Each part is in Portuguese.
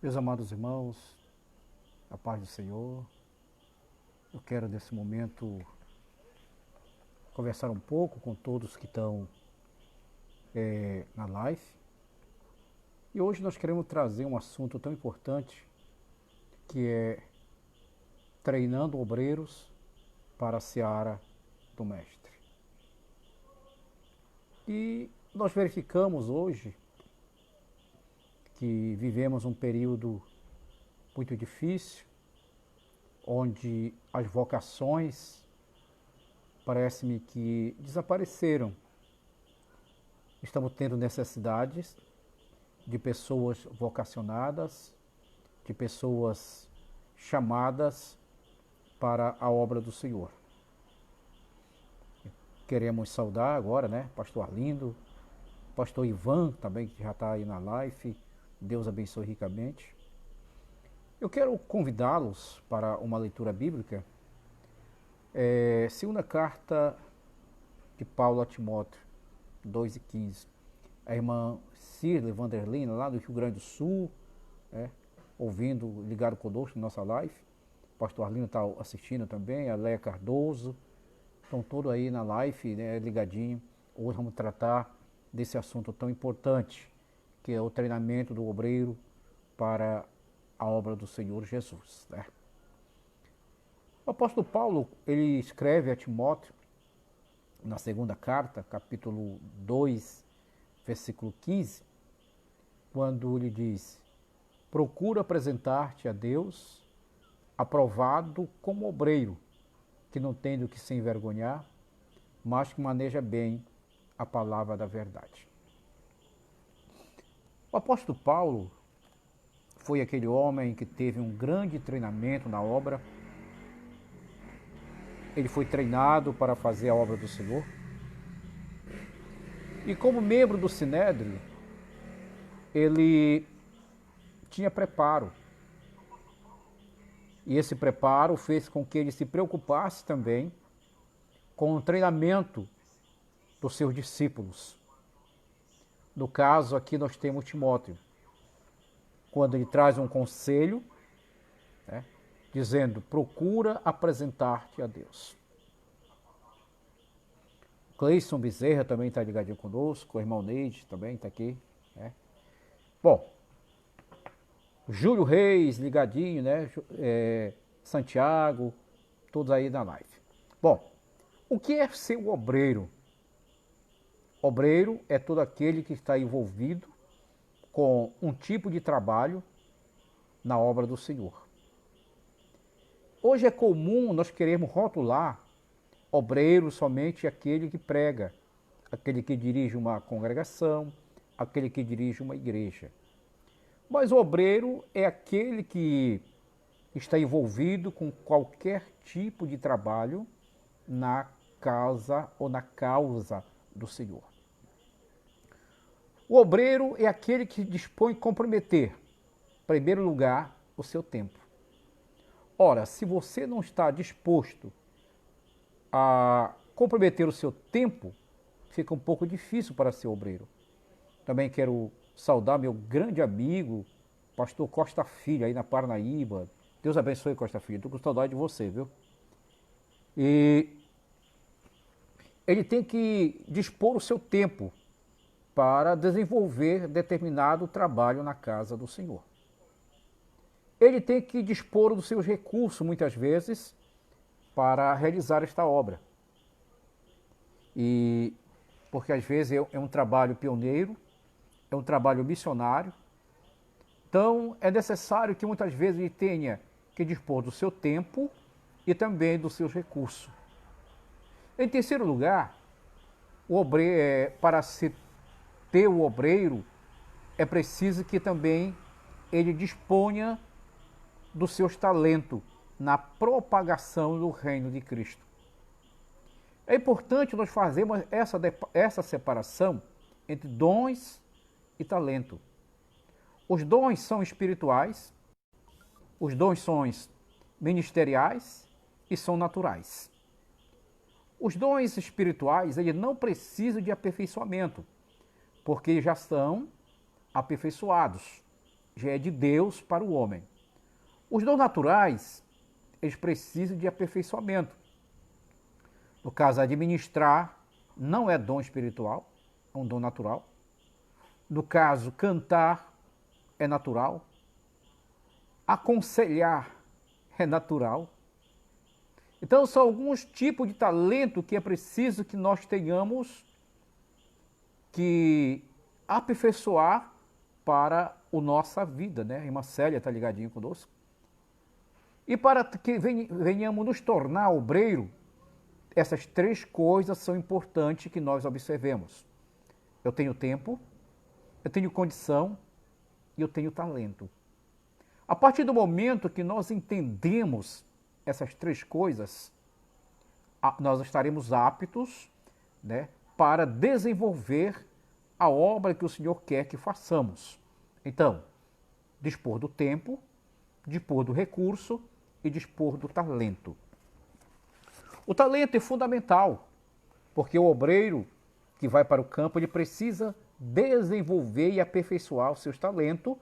Meus amados irmãos, a paz do Senhor, eu quero nesse momento conversar um pouco com todos que estão na live. E hoje nós queremos trazer um assunto tão importante que é treinando obreiros para a seara do Mestre. E nós verificamos hoje que vivemos um período muito difícil, onde as vocações parece-me que desapareceram. Estamos tendo necessidades de pessoas vocacionadas, de pessoas chamadas para a obra do Senhor. Queremos saudar agora, Pastor Arlindo, Pastor Ivan também, que já está aí na live. Deus abençoe ricamente. Eu quero convidá-los para uma leitura bíblica. Segunda carta de Paulo a Timóteo, 2:15. A irmã Cirle Vanderlina, lá do Rio Grande do Sul, ouvindo, ligado conosco na nossa live. O pastor Arlindo está assistindo também, a Leia Cardoso. Estão todos aí na live, ligadinho. Hoje vamos tratar desse assunto tão importante, que é o treinamento do obreiro para a obra do Senhor Jesus. O apóstolo Paulo, ele escreve a Timóteo, na segunda carta, capítulo 2, versículo 15, quando ele diz: procura apresentar-te a Deus aprovado como obreiro, que não tem do que se envergonhar, mas que maneja bem a palavra da verdade. O apóstolo Paulo foi aquele homem que teve um grande treinamento na obra. Ele foi treinado para fazer a obra do Senhor. E como membro do Sinédrio, ele tinha preparo. E esse preparo fez com que ele se preocupasse também com o treinamento dos seus discípulos. No caso aqui nós temos Timóteo, quando ele traz um conselho, dizendo: procura apresentar-te a Deus. Cleison Bezerra também está ligadinho conosco, o irmão Neide também está aqui. Bom, Júlio Reis ligadinho, Santiago, todos aí na live. Bom, o que é ser um obreiro? Obreiro é todo aquele que está envolvido com um tipo de trabalho na obra do Senhor. Hoje é comum nós queremos rotular obreiro somente aquele que prega, aquele que dirige uma congregação, aquele que dirige uma igreja. Mas o obreiro é aquele que está envolvido com qualquer tipo de trabalho na casa ou na causa do Senhor. O obreiro é aquele que dispõe de comprometer, em primeiro lugar, o seu tempo. Ora, se você não está disposto a comprometer o seu tempo, fica um pouco difícil para ser obreiro. Também quero saudar meu grande amigo, pastor Costa Filho, aí na Parnaíba. Deus abençoe, Costa Filho. Estou com saudade de você, viu? E ele tem que dispor o seu tempo para desenvolver determinado trabalho na casa do Senhor. Ele tem que dispor dos seus recursos, muitas vezes, para realizar esta obra. E porque às vezes é um trabalho pioneiro, é um trabalho missionário. Então é necessário que muitas vezes ele tenha que dispor do seu tempo e também dos seus recursos. Em terceiro lugar, para se ter o obreiro, é preciso que também ele disponha dos seus talentos na propagação do reino de Cristo. É importante nós fazermos essa separação entre dons e talento. Os dons são espirituais, os dons são ministeriais e são naturais. Os dons espirituais, eles não precisam de aperfeiçoamento, porque já são aperfeiçoados. já é de Deus para o homem. Os dons naturais, eles precisam de aperfeiçoamento. No caso, administrar não é dom espiritual, é um dom natural. No caso, cantar é natural. Aconselhar é natural. Então, são alguns tipos de talento que é preciso que nós tenhamos que aperfeiçoar para a nossa vida, né? A irmã Célia está ligadinha conosco. E para que venhamos nos tornar obreiro, essas três coisas são importantes que nós observemos. Eu tenho tempo, eu tenho condição e eu tenho talento. A partir do momento que nós entendemos essas três coisas, nós estaremos aptos, né, para desenvolver a obra que o Senhor quer que façamos. Então, dispor do tempo, dispor do recurso e dispor do talento. O talento é fundamental, porque o obreiro que vai para o campo, ele precisa desenvolver e aperfeiçoar os seus talentos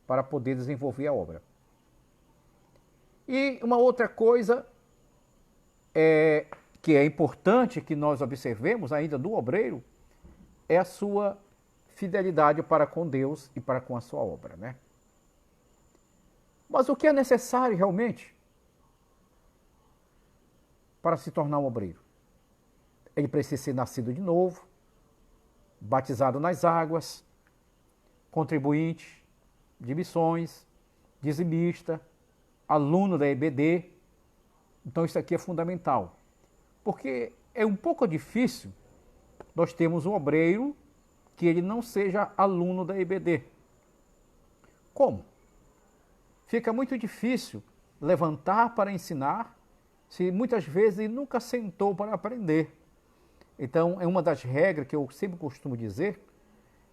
para poder desenvolver a obra. E uma outra coisa que é importante que nós observemos ainda do obreiro é a sua fidelidade para com Deus e para com a sua obra, né? Mas o que é necessário realmente para se tornar um obreiro? Ele precisa ser nascido de novo, batizado nas águas, contribuinte de missões, dizimista, aluno da EBD. Então isso aqui é fundamental, porque é um pouco difícil nós termos um obreiro que ele não seja aluno da EBD. Como? Fica muito difícil levantar para ensinar se muitas vezes ele nunca sentou para aprender. Então, é uma das regras que eu sempre costumo dizer,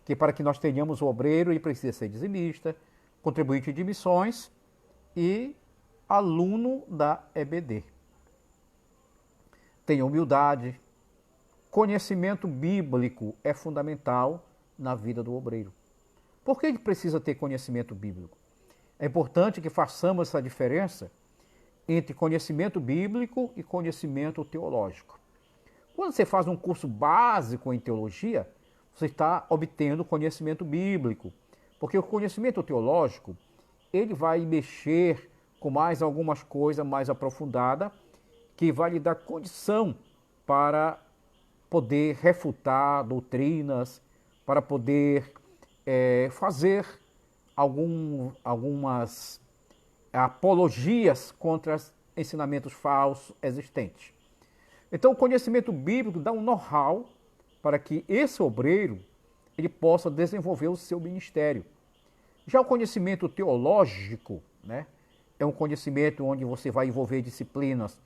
que para que nós tenhamos o obreiro, ele precisa ser dizimista, contribuinte de missões e aluno da EBD. Tenha humildade. Conhecimento bíblico é fundamental na vida do obreiro. Por que ele precisa ter conhecimento bíblico? É importante que façamos essa diferença entre conhecimento bíblico e conhecimento teológico. Quando você faz um curso básico em teologia, você está obtendo conhecimento bíblico, porque o conhecimento teológico, ele vai mexer com mais algumas coisas mais aprofundadas, que vai lhe dar condição para poder refutar doutrinas, para poder fazer algumas apologias contra os ensinamentos falsos existentes. Então, o conhecimento bíblico dá um know-how para que esse obreiro ele possa desenvolver o seu ministério. Já o conhecimento teológico, né, é um conhecimento onde você vai envolver disciplinas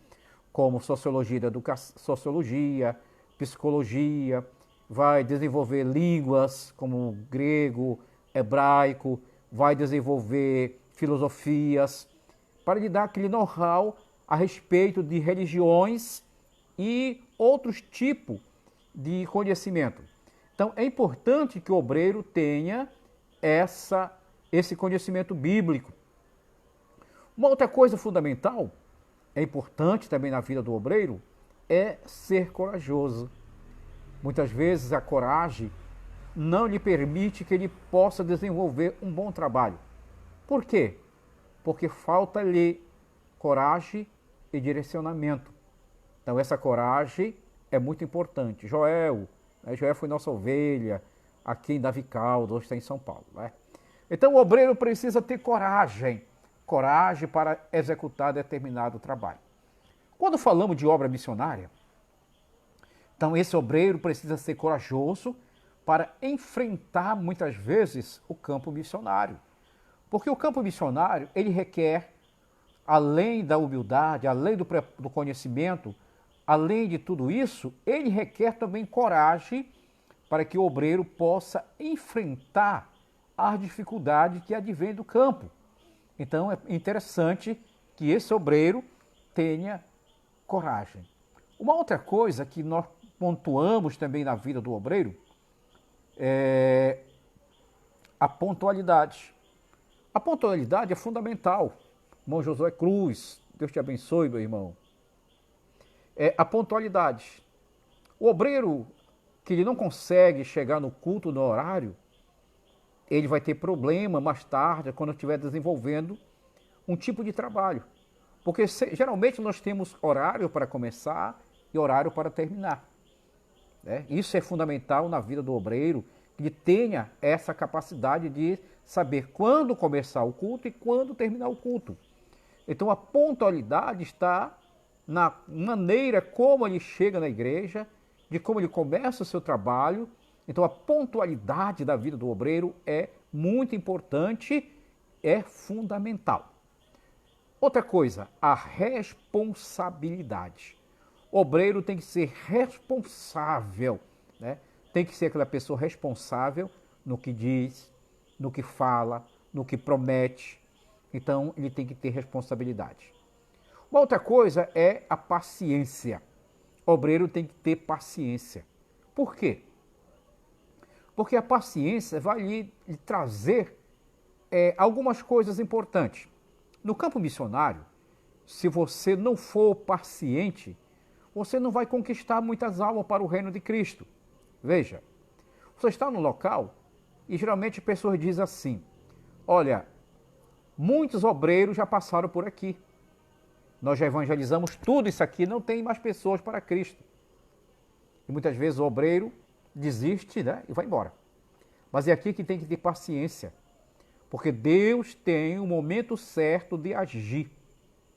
como sociologia da educação, sociologia, psicologia, vai desenvolver línguas como grego, hebraico, vai desenvolver filosofias, para lhe dar aquele know-how a respeito de religiões e outros tipos de conhecimento. Então, é importante que o obreiro tenha esse conhecimento bíblico. Uma outra coisa fundamental, é importante também na vida do obreiro, é ser corajoso. Muitas vezes a coragem não lhe permite que ele possa desenvolver um bom trabalho. Por quê? Porque falta-lhe coragem e direcionamento. Então essa coragem é muito importante. Joel, né? Joel foi nossa ovelha aqui em Davi Caldas, hoje está em São Paulo, né? Então o obreiro precisa ter coragem para executar determinado trabalho. Quando falamos de obra missionária, então esse obreiro precisa ser corajoso para enfrentar muitas vezes o campo missionário. Porque o campo missionário, ele requer, além da humildade, além do conhecimento, além de tudo isso, ele requer também coragem para que o obreiro possa enfrentar as dificuldades que advêm do campo. Então é interessante que esse obreiro tenha coragem. Uma outra coisa que nós pontuamos também na vida do obreiro é a pontualidade. A pontualidade é fundamental. Irmão Josué Cruz, Deus te abençoe, meu irmão. É a pontualidade. O obreiro que ele não consegue chegar no culto no horário, ele vai ter problema mais tarde quando estiver desenvolvendo um tipo de trabalho. Porque geralmente nós temos horário para começar e horário para terminar. Né? Isso é fundamental na vida do obreiro, que ele tenha essa capacidade de saber quando começar o culto e quando terminar o culto. Então a pontualidade está na maneira como ele chega na igreja, de como ele começa o seu trabalho. Então a pontualidade da vida do obreiro é muito importante, é fundamental. Outra coisa, a responsabilidade. O obreiro tem que ser responsável, né? Tem que ser aquela pessoa responsável no que diz, no que fala, no que promete. Então ele tem que ter responsabilidade. Uma outra coisa é a paciência. O obreiro tem que ter paciência. Por quê? Porque a paciência vai lhe trazer algumas coisas importantes. No campo missionário, se você não for paciente, você não vai conquistar muitas almas para o reino de Cristo. Veja, você está no local e geralmente pessoas dizem assim: olha, muitos obreiros já passaram por aqui. Nós já evangelizamos tudo isso aqui, não tem mais pessoas para Cristo. E muitas vezes o obreiro desiste, né, e vai embora. Mas é aqui que tem que ter paciência, porque Deus tem o momento certo de agir.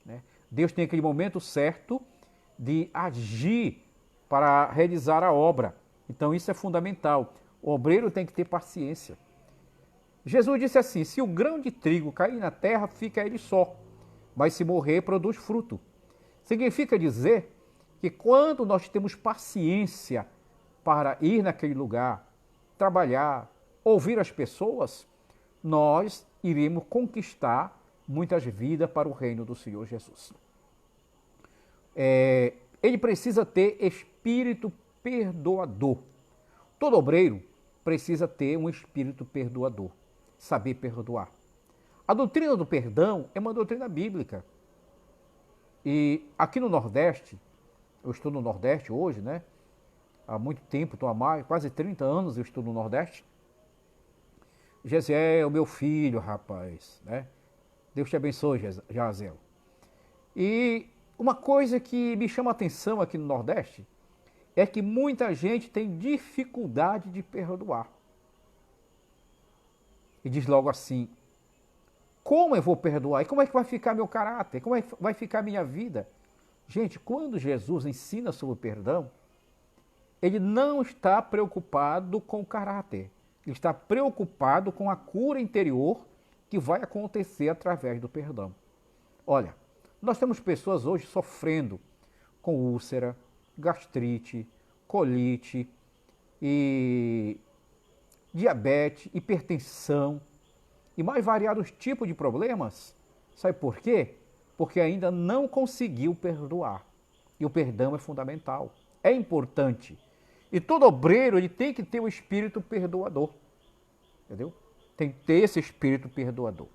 Né? Deus tem aquele momento certo de agir para realizar a obra. Então isso é fundamental. O obreiro tem que ter paciência. Jesus disse assim: se o grão de trigo cair na terra, fica ele só, mas se morrer, produz fruto. Significa dizer que quando nós temos paciência para ir naquele lugar, trabalhar, ouvir as pessoas, nós iremos conquistar muitas vidas para o reino do Senhor Jesus. Ele precisa ter espírito perdoador. Todo obreiro precisa ter um espírito perdoador, saber perdoar. A doutrina do perdão é uma doutrina bíblica. E aqui no Nordeste, eu estou no Nordeste hoje, né? Há muito tempo, estou há quase 30 anos eu estou no Nordeste. Gesiel, meu filho, rapaz, né? Deus te abençoe, Jaziel. E uma coisa que me chama a atenção aqui no Nordeste é que muita gente tem dificuldade de perdoar. E diz logo assim: como eu vou perdoar? E como é que vai ficar meu caráter? Como é que vai ficar minha vida? Gente, quando Jesus ensina sobre o perdão, ele não está preocupado com o caráter. Ele está preocupado com a cura interior que vai acontecer através do perdão. Olha, nós temos pessoas hoje sofrendo com úlcera, gastrite, colite, e diabetes, hipertensão e mais variados tipos de problemas. Sabe por quê? Porque ainda não conseguiu perdoar. E o perdão é fundamental, é importante. E todo obreiro ele tem que ter o espírito perdoador. Entendeu? Tem que ter esse espírito perdoador.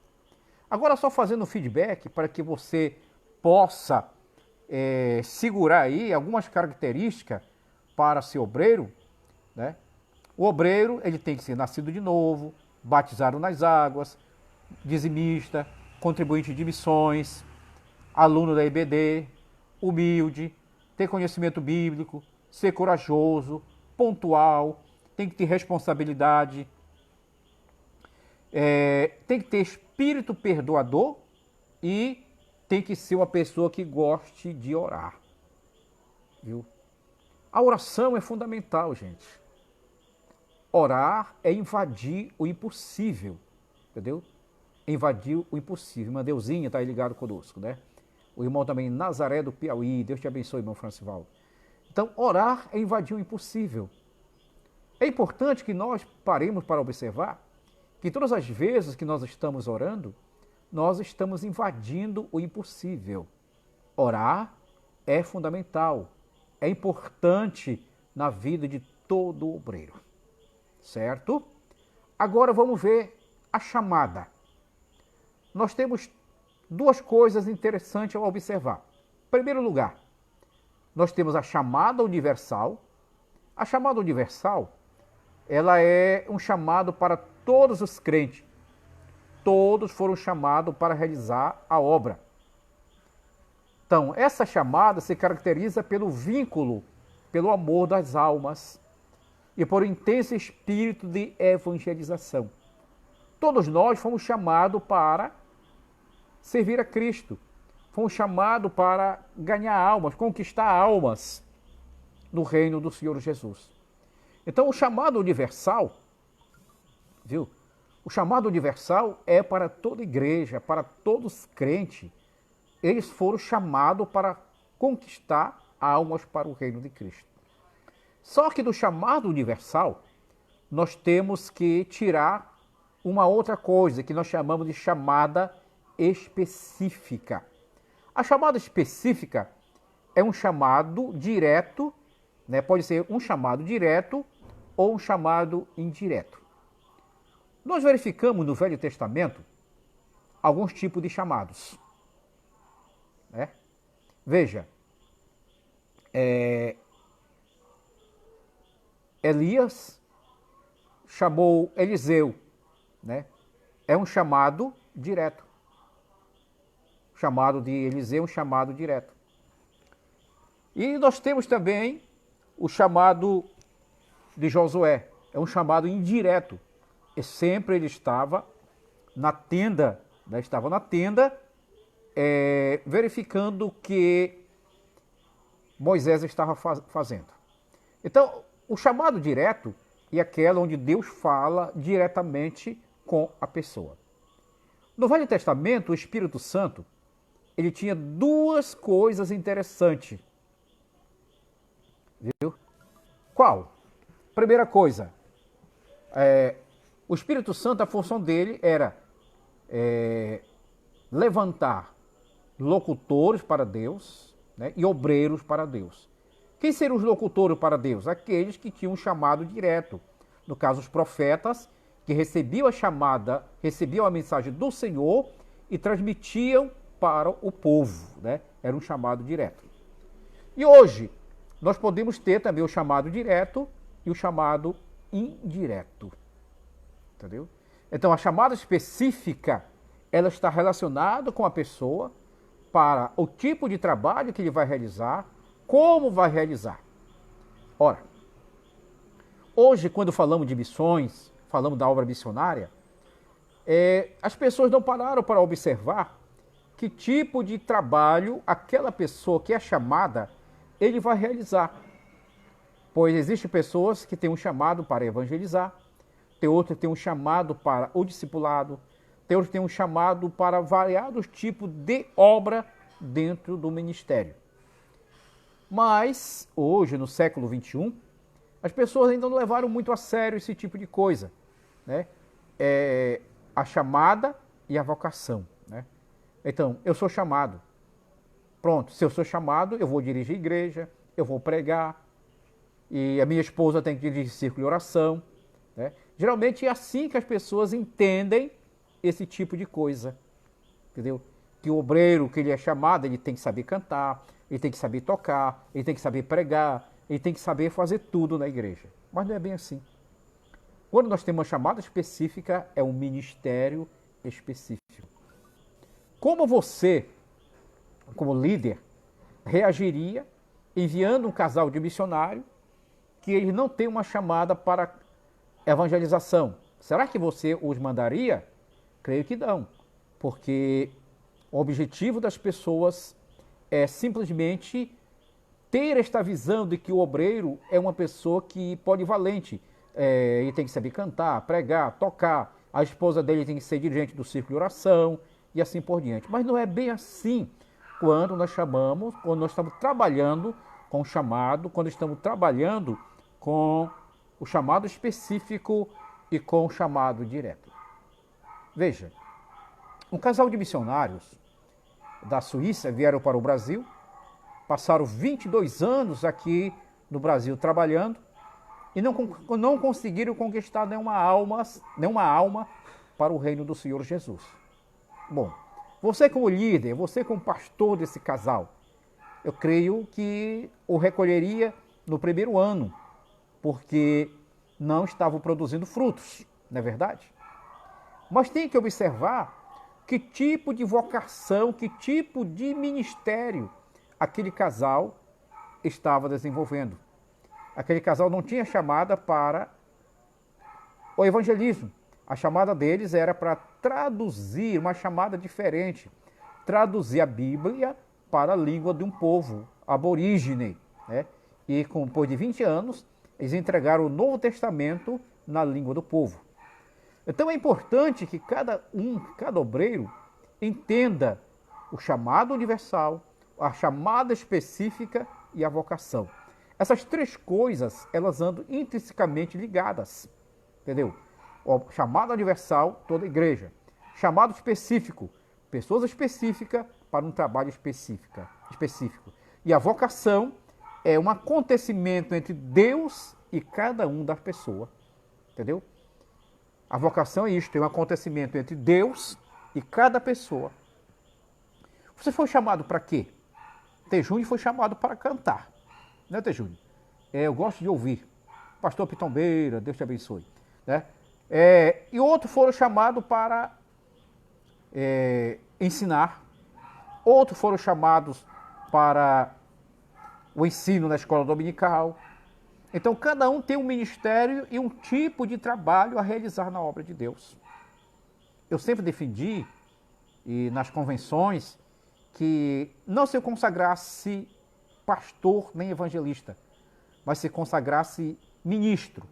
Agora, só fazendo feedback para que você possa segurar aí algumas características para ser obreiro, né? O obreiro ele tem que ser nascido de novo, batizado nas águas, dizimista, contribuinte de missões, aluno da IBD, humilde, ter conhecimento bíblico, ser corajoso, pontual, tem que ter responsabilidade, tem que ter espírito perdoador e tem que ser uma pessoa que goste de orar. Viu? A oração é fundamental, gente. Orar é invadir o impossível, entendeu? Invadir o impossível. Irmã Deusinha está aí ligado conosco, né? O irmão também Nazaré do Piauí, Deus te abençoe, irmão Francivaldo. Então, orar é invadir o impossível. É importante que nós paremos para observar que todas as vezes que nós estamos orando, nós estamos invadindo o impossível. Orar é fundamental, é importante na vida de todo obreiro. Certo? Agora vamos ver a chamada. nós temos duas coisas interessantes a observar. Em primeiro lugar, nós temos a chamada universal. A chamada universal, ela é um chamado para todos os crentes. Todos foram chamados para realizar a obra. Então, essa chamada se caracteriza pelo vínculo, pelo amor das almas e por um intenso espírito de evangelização. Todos nós fomos chamados para servir a Cristo. Fomos chamados para ganhar almas, conquistar almas no reino do Senhor Jesus. Então, o chamado universal, viu? O chamado universal é para toda igreja, para todos os crentes. Eles foram chamados para conquistar almas para o reino de Cristo. Só que do chamado universal, nós temos que tirar uma outra coisa que nós chamamos de chamada específica. A chamada específica é um chamado direto, né? Pode ser um chamado direto ou um chamado indireto. Nós verificamos no Velho Testamento alguns tipos de chamados. Né? Veja, Elias chamou Eliseu, né? É um chamado direto. O chamado de Eliseu é um chamado direto. E nós temos também o chamado de Josué, é um chamado indireto. E sempre ele estava na tenda, né? Verificando o que Moisés estava fazendo. Então, o chamado direto é aquela onde Deus fala diretamente com a pessoa. No Velho Testamento, o Espírito Santo, ele tinha duas coisas interessantes. Viu? Qual? Primeira coisa, o Espírito Santo, a função dele era levantar locutores para Deus, né, e obreiros para Deus. Quem seriam os locutores para Deus? Aqueles que tinham um chamado direto. No caso, os profetas, que recebiam a chamada, recebiam a mensagem do Senhor e transmitiam para o povo. Né? Era um chamado direto. E hoje, nós podemos ter também o chamado direto e o chamado indireto. Entendeu? Então, a chamada específica, ela está relacionada com a pessoa para o tipo de trabalho que ele vai realizar, como vai realizar. Ora, hoje, quando falamos de missões, falamos da obra missionária, as pessoas não pararam para observar que tipo de trabalho aquela pessoa que é chamada, ele vai realizar. Pois existem pessoas que têm um chamado para evangelizar, tem outras que têm um chamado para o discipulado, tem outros que têm um chamado para variados tipos de obra dentro do ministério. Mas, hoje, no século XXI, as pessoas ainda não levaram muito a sério esse tipo de coisa. Né? A chamada e a vocação. Né? Então, eu sou chamado. Pronto, se eu sou chamado, eu vou dirigir igreja, eu vou pregar, e a minha esposa tem que dirigir círculo de oração. Né? Geralmente é assim que as pessoas entendem esse tipo de coisa. Entendeu? Que o obreiro que ele é chamado, ele tem que saber cantar, ele tem que saber tocar, ele tem que saber pregar, ele tem que saber fazer tudo na igreja. Mas não é bem assim. Quando nós temos uma chamada específica, é um ministério específico. Como você, como líder, reagiria enviando um casal de missionário que eles não têm uma chamada para evangelização? Será que você os mandaria? Creio que não, porque o objetivo das pessoas é simplesmente ter esta visão de que o obreiro é uma pessoa que polivalente, ele tem que saber cantar, pregar, tocar, a esposa dele tem que ser dirigente do círculo de oração e assim por diante. Mas não é bem assim quando nós estamos trabalhando com o chamado, quando estamos trabalhando com o chamado específico e com o chamado direto. Veja, um casal de missionários da Suíça vieram para o Brasil, passaram 22 anos aqui no Brasil trabalhando e não conseguiram conquistar nenhuma alma para o reino do Senhor Jesus. Bom, você como líder, você como pastor desse casal, eu creio que o recolheria no primeiro ano, porque não estavam produzindo frutos, não é verdade? Mas tem que observar que tipo de vocação, que tipo de ministério aquele casal estava desenvolvendo. Aquele casal não tinha chamada para o evangelismo. A chamada deles era para traduzir, uma chamada diferente, traduzir a Bíblia para a língua de um povo aborígene, né? E depois de 20 anos, eles entregaram o Novo Testamento na língua do povo. Então é importante que cada obreiro, entenda o chamado universal, a chamada específica e a vocação. Essas três coisas, elas andam intrinsecamente ligadas, entendeu? O chamado universal, toda a igreja. Chamado específico, pessoas específicas para um trabalho específico. E a vocação é um acontecimento entre Deus e cada um das pessoas, entendeu? A vocação é isto, é um acontecimento entre Deus e cada pessoa. Você foi chamado para quê? Tejúnio foi chamado para cantar, né, Tejúnio? Eu gosto de ouvir. Pastor Pitombeira, Deus te abençoe. Né? E outros foram chamados para ensinar. Outros foram chamados para o ensino na escola dominical. Então, cada um tem um ministério e um tipo de trabalho a realizar na obra de Deus. Eu sempre defendi, e nas convenções, que não se consagrasse pastor nem evangelista, mas se consagrasse ministro.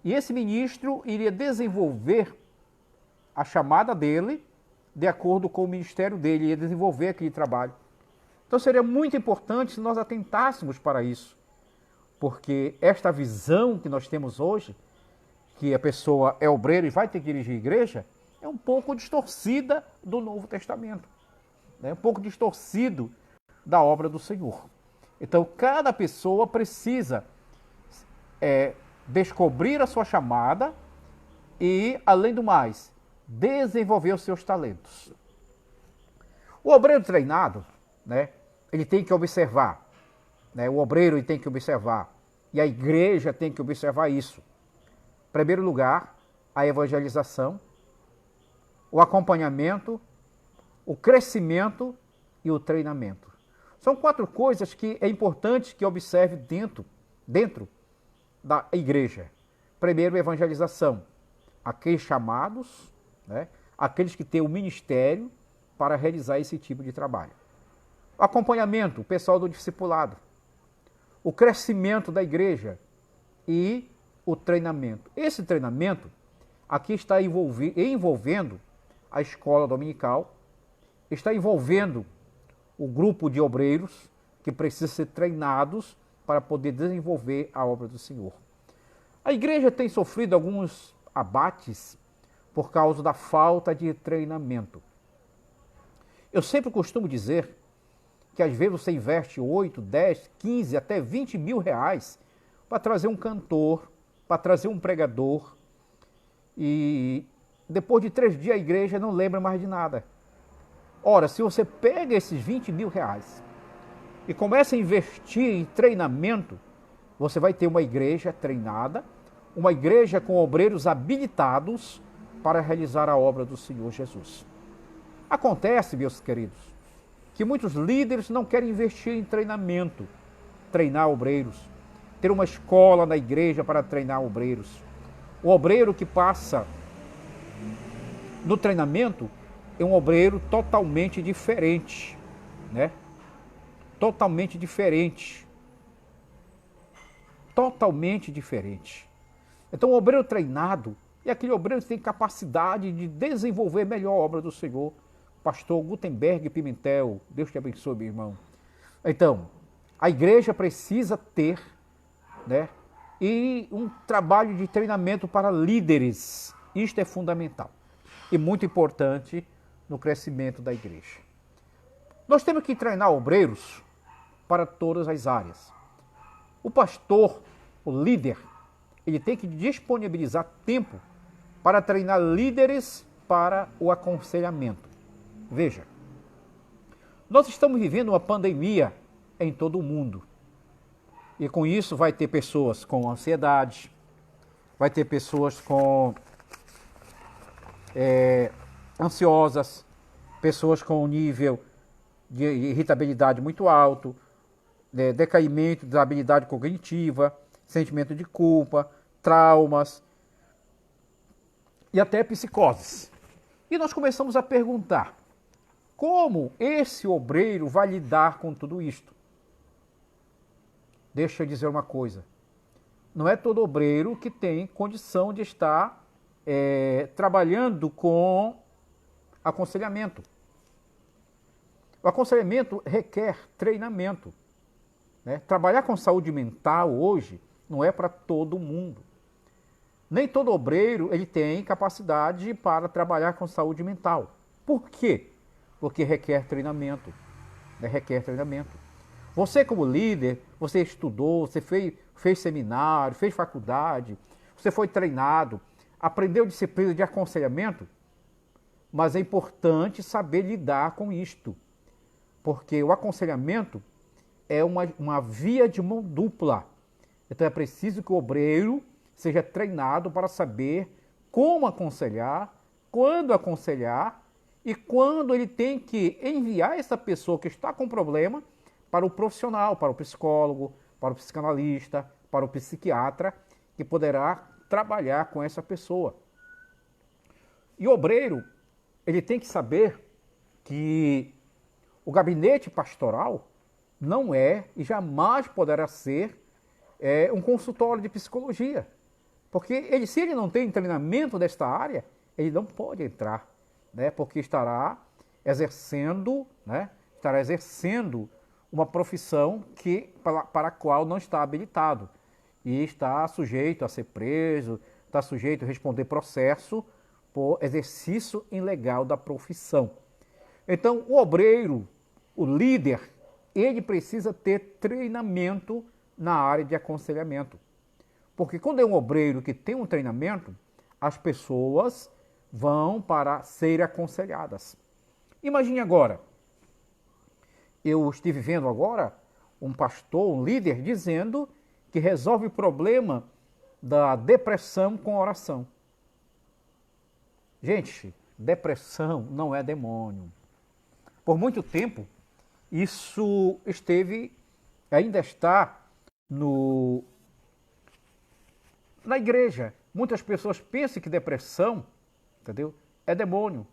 E esse ministro iria desenvolver a chamada dele de acordo com o ministério dele, ia desenvolver aquele trabalho. Então seria muito importante se nós atentássemos para isso, porque esta visão que nós temos hoje, que a pessoa é obreiro e vai ter que dirigir a igreja, é um pouco distorcida do Novo Testamento, né? Um pouco distorcido da obra do Senhor. Então cada pessoa precisa descobrir a sua chamada e, além do mais, desenvolver os seus talentos. O obreiro treinado, né, ele tem que observar, né, o obreiro ele tem que observar, e a igreja tem que observar isso. Em primeiro lugar, a evangelização, o acompanhamento, o crescimento e o treinamento. São 4 coisas que é importante que observe dentro da igreja. Primeiro, evangelização. Aqueles chamados, né, aqueles que têm o ministério para realizar esse tipo de trabalho. O acompanhamento, o pessoal do discipulado. O crescimento da igreja e o treinamento. Esse treinamento aqui está envolvendo a escola dominical, está envolvendo o grupo de obreiros que precisam ser treinados para poder desenvolver a obra do Senhor. A igreja tem sofrido alguns abates por causa da falta de treinamento. Eu sempre costumo dizer que às vezes você investe 8, 10, 15, até 20 mil reais para trazer um cantor, para trazer um pregador, e depois de 3 dias a igreja não lembra mais de nada. Ora, se você pega esses 20 mil reais e começa a investir em treinamento, você vai ter uma igreja treinada, uma igreja com obreiros habilitados para realizar a obra do Senhor Jesus. Acontece, meus queridos, que muitos líderes não querem investir em treinamento, treinar obreiros, ter uma escola na igreja para treinar obreiros. O obreiro que passa no treinamento é um obreiro totalmente diferente, né? Totalmente diferente. Totalmente diferente. Então, o obreiro treinado é aquele obreiro que tem capacidade de desenvolver melhor a obra do Senhor. Pastor Gutenberg Pimentel, Deus te abençoe, meu irmão. Então, a igreja precisa ter, né, e um trabalho de treinamento para líderes. Isto é fundamental e muito importante no crescimento da igreja. Nós temos que treinar obreiros para todas as áreas. O pastor, o líder, ele tem que disponibilizar tempo para treinar líderes para o aconselhamento. Veja, nós estamos vivendo uma pandemia em todo o mundo. E com isso vai ter pessoas com ansiedade, vai ter pessoas com ansiosas, pessoas com um nível de irritabilidade muito alto, decaimento da habilidade cognitiva, sentimento de culpa, traumas e até psicoses. E nós começamos a perguntar, como esse obreiro vai lidar com tudo isto? Deixa eu dizer uma coisa, não é todo obreiro que tem condição de estar trabalhando com aconselhamento. O aconselhamento requer treinamento. Né? Trabalhar com saúde mental hoje não é para todo mundo. Nem todo obreiro ele tem capacidade para trabalhar com saúde mental. Por quê? Porque requer treinamento. Né? Requer treinamento. Você como líder, você estudou, você fez seminário, fez faculdade, você foi treinado, aprendeu disciplina de aconselhamento, mas é importante saber lidar com isto. Porque o aconselhamento é uma via de mão dupla. Então é preciso que o obreiro seja treinado para saber como aconselhar, quando aconselhar e quando ele tem que enviar essa pessoa que está com problema para o profissional, para o psicólogo, para o psicanalista, para o psiquiatra, que poderá trabalhar com essa pessoa. E o obreiro, ele tem que saber que o gabinete pastoral não é e jamais poderá ser um consultório de psicologia. Porque se ele não tem treinamento desta área, ele não pode entrar, né? Porque estará exercendo uma profissão para a qual não está habilitado. E está sujeito a ser preso, está sujeito a responder processo por exercício ilegal da profissão. Então, o obreiro, o líder, ele precisa ter treinamento na área de aconselhamento. Porque quando é um obreiro que tem um treinamento, as pessoas vão para serem aconselhadas. Imagine agora, eu estive vendo agora um pastor, um líder, dizendo que resolve o problema da depressão com oração. Gente, depressão não é demônio. Por muito tempo, isso ainda está na igreja. Muitas pessoas pensam que depressão, entendeu? É demônio.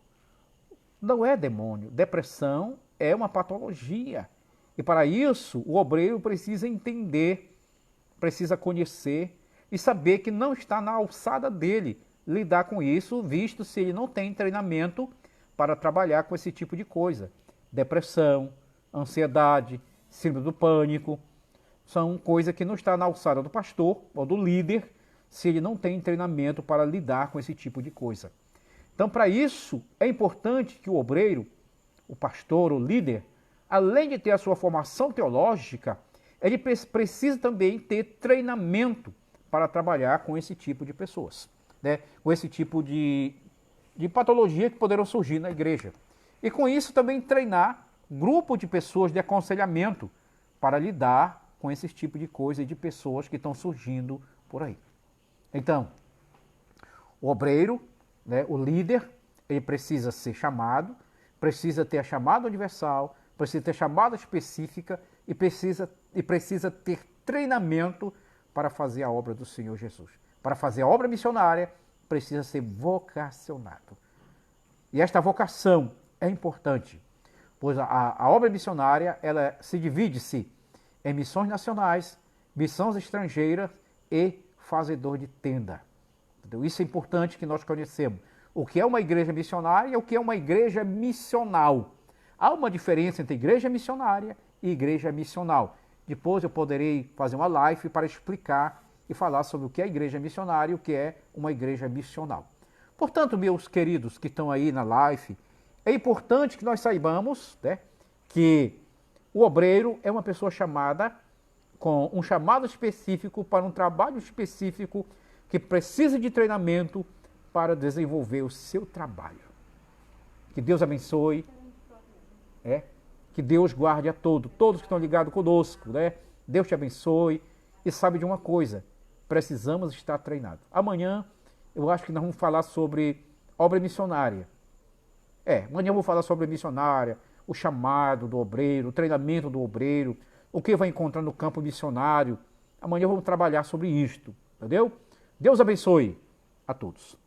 Não é demônio. Depressão é uma patologia. E para isso, o obreiro precisa entender, precisa conhecer e saber que não está na alçada dele lidar com isso, visto se ele não tem treinamento para trabalhar com esse tipo de coisa. Depressão, ansiedade, síndrome do pânico, são coisas que não está na alçada do pastor ou do líder se ele não tem treinamento para lidar com esse tipo de coisa. Então, para isso, é importante que o obreiro, o pastor, o líder, além de ter a sua formação teológica, ele precisa também ter treinamento para trabalhar com esse tipo de pessoas, né? Com esse tipo de patologia que poderão surgir na igreja. E com isso também treinar grupo de pessoas de aconselhamento para lidar com esse tipo de coisa e de pessoas que estão surgindo por aí. Então, o obreiro, né, o líder, ele precisa ser chamado, precisa ter a chamada universal, precisa ter chamada específica e precisa ter treinamento para fazer a obra do Senhor Jesus. Para fazer a obra missionária, precisa ser vocacionado. E esta vocação é importante, pois a obra missionária ela se divide-se em missões nacionais, missões estrangeiras e fazedor de tenda. Então, isso é importante que nós conhecemos. O que é uma igreja missionária e o que é uma igreja missional. Há uma diferença entre igreja missionária e igreja missional. Depois eu poderei fazer uma live para explicar e falar sobre o que é igreja missionária e o que é uma igreja missional. Portanto, meus queridos que estão aí na live, é importante que nós saibamos, né, que o obreiro é uma pessoa chamada com um chamado específico para um trabalho específico que precisa de treinamento para desenvolver o seu trabalho. Que Deus abençoe É? Que Deus guarde a todos que estão ligados conosco, né? Deus te abençoe e sabe de uma coisa, precisamos estar treinados. Amanhã eu acho que nós vamos falar sobre obra missionária. Amanhã eu vou falar sobre a missionária, o chamado do obreiro, o treinamento do obreiro, o que vai encontrar no campo missionário. Amanhã vamos trabalhar sobre isto, entendeu? Deus abençoe a todos.